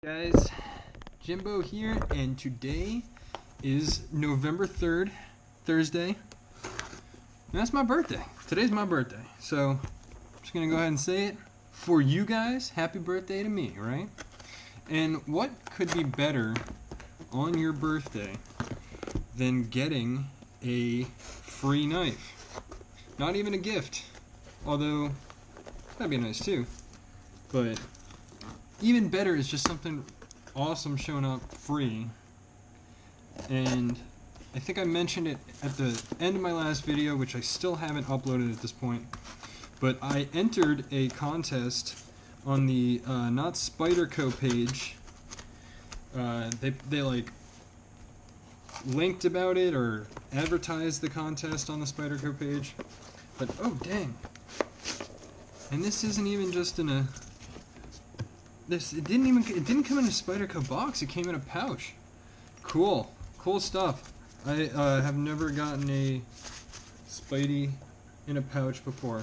Guys, Jimbo here, and today is November 3rd, Thursday, and that's my birthday. Today's my birthday, so I'm just gonna go ahead and say it. For you guys, happy birthday to me, right? And what could be better on your birthday than getting a free knife? Not even a gift, although that'd be nice too, but even better is just something awesome showing up free. And I think I mentioned it at the end of my last video, which I still haven't uploaded at this point, but I entered a contest on the not Spyderco page. They like linked about it or advertised the contest on the Spyderco page, but oh dang, and this isn't even just in a it didn't come in a Spyderco box. It came in a pouch. Cool stuff. I have never gotten a Spidey in a pouch before,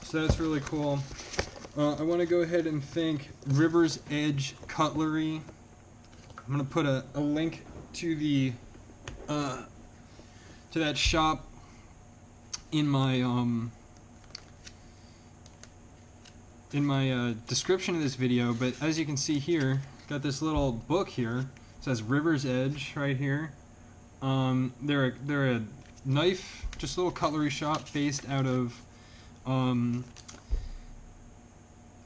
so that's really cool. I want to go ahead and thank River's Edge Cutlery. I'm gonna put a link to the to that shop in my description of this video, but as you can see here, got this little book here. It says River's Edge right here. They're a knife, just a little cutlery shop based out of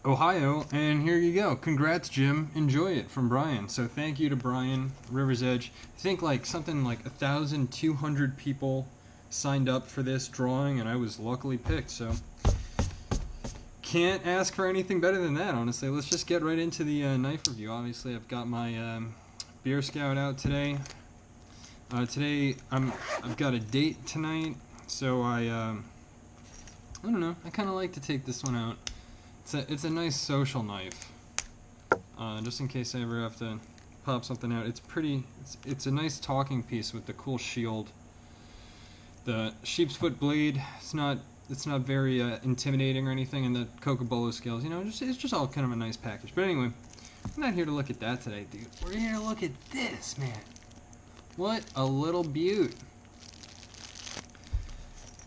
Ohio, and here you go. Congrats, Jim. Enjoy it, from Brian. So thank you to Brian, River's Edge. I think like something like 1,200 people signed up for this drawing, and I was luckily picked, so can't ask for anything better than that, honestly. Let's just get right into the knife review. Obviously, I've got my Beer Scout out today. Today, I've got a date tonight, so I don't know. I kind of like to take this one out. It's a nice social knife, just in case I ever have to pop something out. It's pretty. It's a nice talking piece with the cool shield. The sheep's foot blade. It's not very intimidating or anything, and the Coca-Cola scales, you know, it's just all kind of a nice package. But anyway, I'm not here to look at that today, dude. We're here to look at this, man. What a little beaut.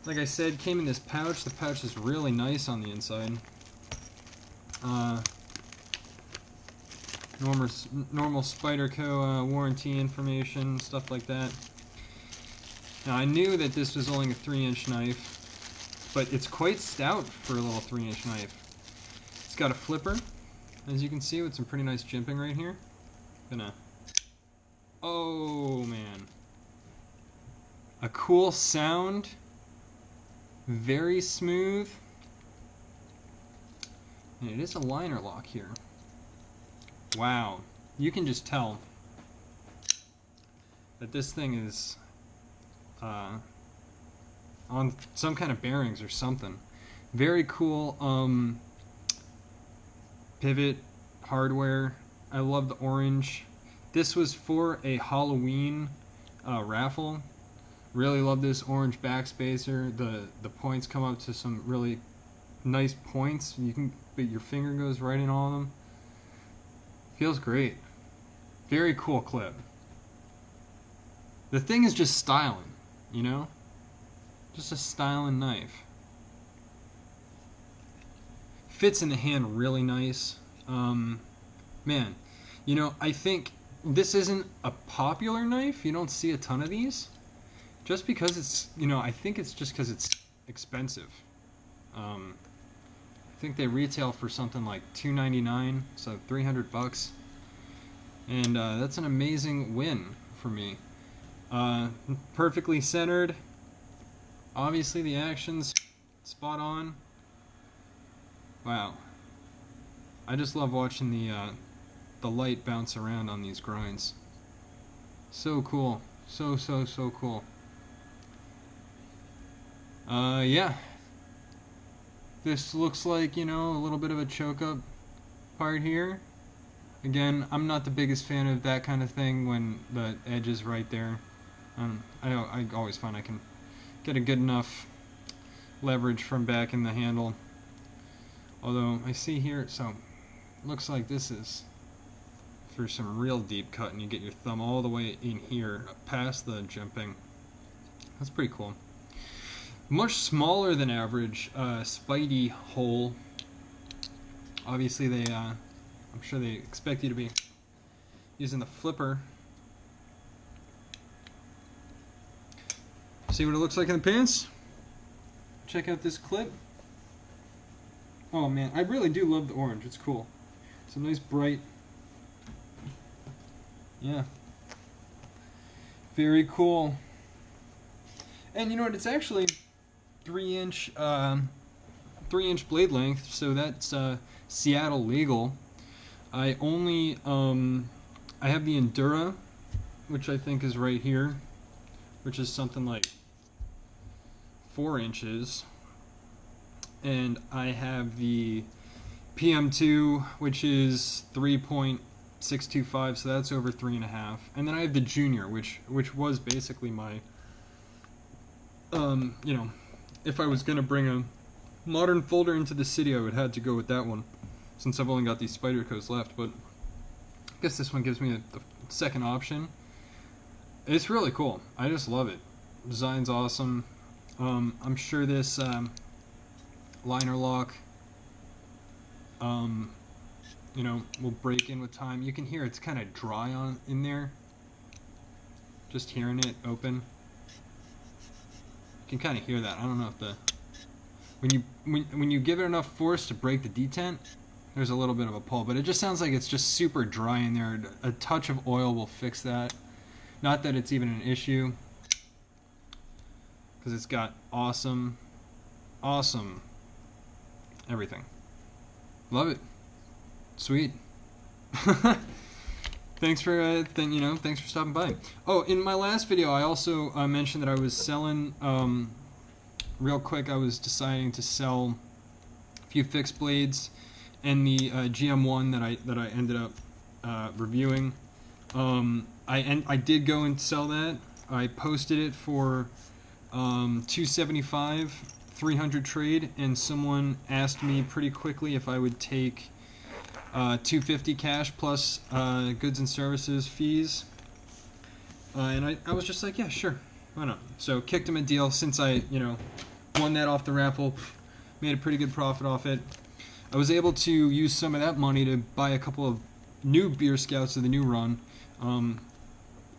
Like I said, came in this pouch. The pouch is really nice on the inside. Normal Spyderco warranty information, stuff like that. Now, I knew that this was only a 3-inch knife, but it's quite stout for a little 3-inch knife. It's got a flipper, as you can see, with some pretty nice jimping right here. Oh man, a cool sound, very smooth, and it is a liner lock here. Wow, you can just tell that this thing is on some kind of bearings or something. Very cool pivot hardware. I love the orange. This was for a Halloween raffle. Really love this orange backspacer. The points come up to some really nice points. But your finger goes right in all of them. Feels great. Very cool clip. The thing is just styling, you know? Just a styling knife. Fits in the hand really nice. Man, you know, I think this isn't a popular knife. You don't see a ton of these. Just because it's, you know, I think it's just because it's expensive. I think they retail for something like $2.99, so $300. And that's an amazing win for me. Perfectly centered. Obviously the action's spot on. Wow. I just love watching the light bounce around on these grinds. So cool. So cool. Yeah. This looks like, you know, a little bit of a choke up part here. Again, I'm not the biggest fan of that kind of thing when the edge is right there. I always find I can get a good enough leverage from back in the handle. Although I see here, so looks like this is through some real deep cut, and you get your thumb all the way in here, past the jimping. That's pretty cool. Much smaller than average Spidey hole. Obviously, they, I'm sure they expect you to be using the flipper. See what it looks like in the pants? Check out this clip. Oh man, I really do love the orange. It's cool. It's a nice bright. Yeah. Very cool. And you know what? It's actually 3-inch blade length, so that's Seattle legal. I only I have the Endura, which I think is right here, which is something like 4 inches, and I have the PM2, which is 3.625, so that's over 3.5, and then I have the Junior, which was basically my you know, if I was gonna bring a modern folder into the city, I would have to go with that one, since I've only got these Spydercos left. But I guess this one gives me the second option. It's really cool. I just love it. Design's awesome. I'm sure this liner lock, you know, will break in with time. You can hear it's kind of dry in there. Just hearing it open, you can kind of hear that. I don't know if when you give it enough force to break the detent, there's a little bit of a pull, but it just sounds like it's just super dry in there. A touch of oil will fix that. Not that it's even an issue, because it's got awesome everything. Love it. Sweet. Thanks for thanks for stopping by. Oh, in my last video, I also mentioned that I was selling. Real quick, I was deciding to sell a few fixed blades and the GM1 that I ended up reviewing. I did go and sell that. I posted it for $275, 300 trade, and someone asked me pretty quickly if I would take $250 cash plus goods and services fees, and I was just like, yeah, sure, why not? So kicked him a deal. Since I won that off the raffle, made a pretty good profit off it. I was able to use some of that money to buy a couple of new beer scouts of the new run.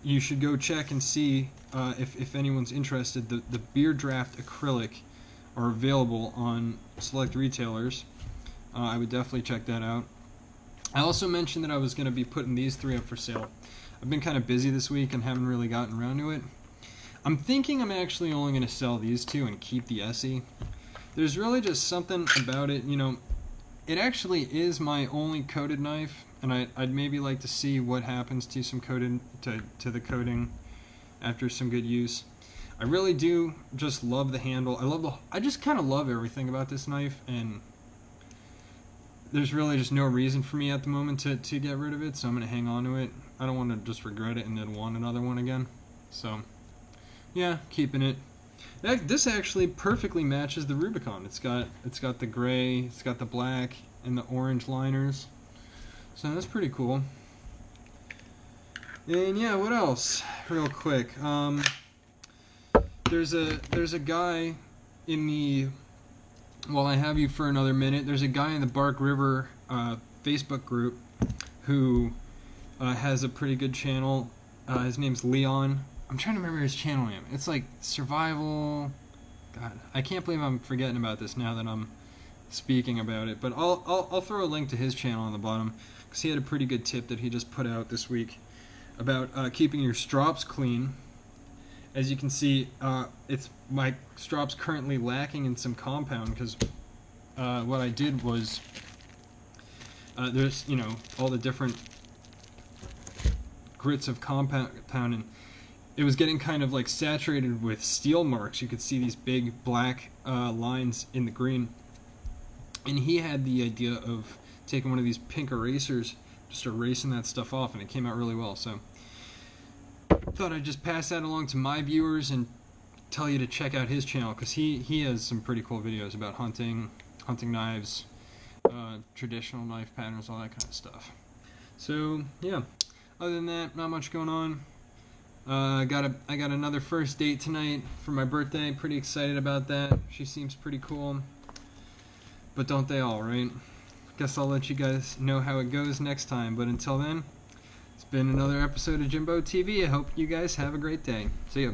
You should go check and see if anyone's interested. The beer draft acrylic are available on select retailers. I would definitely check that out. I also mentioned that I was going to be putting these 3 up for sale. I've been kind of busy this week and haven't really gotten around to it. I'm thinking I'm actually only going to sell these 2 and keep the SE. There's really just something about it, it actually is my only coated knife, and I'd maybe like to see what happens to some coated to the coating after some good use. I really do just love the handle. I just kind of love everything about this knife, and there's really just no reason for me at the moment to get rid of it, so I'm going to hang on to it. I don't want to just regret it and then want another one again. So, yeah, keeping it. This actually perfectly matches the Rubicon. It's got the gray, it's got the black, and the orange liners. So that's pretty cool. And yeah, what else? Real quick. There's a guy in the... While I have you for another minute, there's a guy in the Bark River Facebook group who has a pretty good channel. His name's Leon. I'm trying to remember his channel name. It's like Survival... God, I can't believe I'm forgetting about this now that I'm speaking about it. But I'll throw a link to his channel on the bottom, because he had a pretty good tip that he just put out this week about keeping your strops clean. As you can see, my strop's currently lacking in some compound, because what I did was there's all the different grits of compound, and it was getting kind of like saturated with steel marks. You could see these big black lines in the green, and he had the idea of taking one of these pink erasers, just erasing that stuff off, and it came out really well. So thought I'd just pass that along to my viewers and tell you to check out his channel, because he has some pretty cool videos about hunting knives, traditional knife patterns, all that kind of stuff. So yeah, other than that, not much going on. I got another first date tonight for my birthday. Pretty excited about that. She seems pretty cool. But don't they all, right? Guess I'll let you guys know how it goes next time. But until then, it's been another episode of Jimbo TV. I hope you guys have a great day. See ya.